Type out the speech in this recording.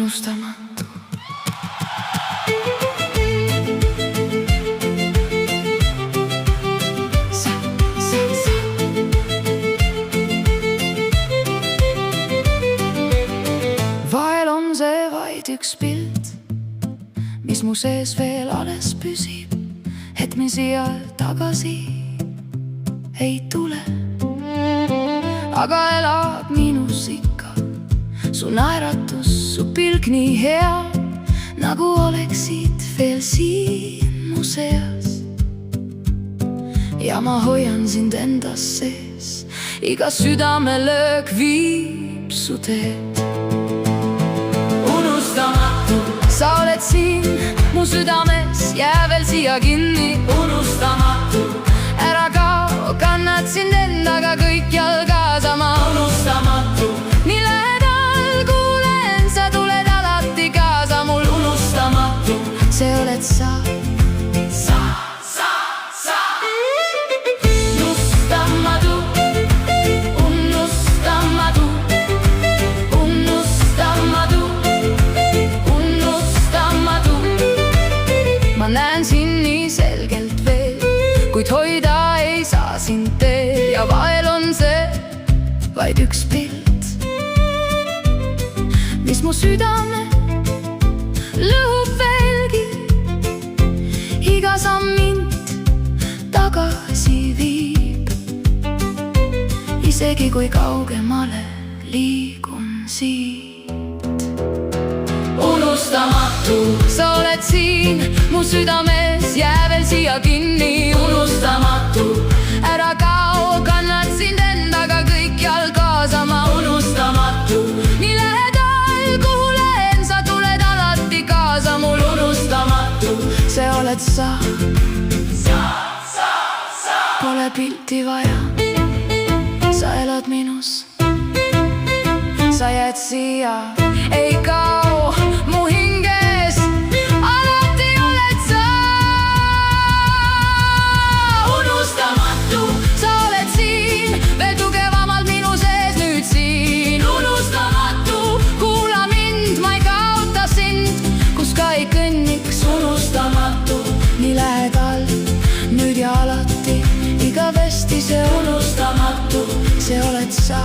unustamatu. Vahel on see vaid üks pilt, mis mu sees veel alles püsib, et me siia tagasi ei tule. Aga elab minus ikka su naeratus, su pilk nii hea, nagu oleksid veel siin mu seas. Ja ma hoian sind endas sees, iga südamelöök viib su teed. Unustamatu, sa oled siin mu südames, jää veel siia kinni. Unustamatu, ära kao, kannad sind endaga kõikjal kaasa ma. Unustamatu, nii lähedal kuulen, sa tuled alati kaasa mul. Unustamatu, see oled sa. Unustamatu, unustamatu, unustamatu, unustamatu. Ma näen sind nii selgelt veel, kuid hoida ei saa sind teel. Ja vahel on see vaid üks pilt, mis mu südame lõhub veelgi. Iga samm mind tagasi viib, isegi kui kaugemale liigun siit. Unustamatu, sa oled siin mu südames, jää veel siia kinni. Unustamatu, ära kao, kannad sind endaga kõikjal kaasa ma. Unustamatu, nii lähedal kuhu lähen, sa tuled alati kaasa mul. Unustamatu, see oled sa. Pole pilti vaja, sa elad minus, sa jääd siia, ei kao mu hinges, alati oled sa. Unustamatu, sa oled siin, veel tugevamalt minu sees nüüd siin. Unustamatu, kuula mind, ma ei kaota sind, kus ka ei kõnniks. Unustamatu, nii lähedal, nüüd ja alati, igavesti see. Unustamatu, see oled sa.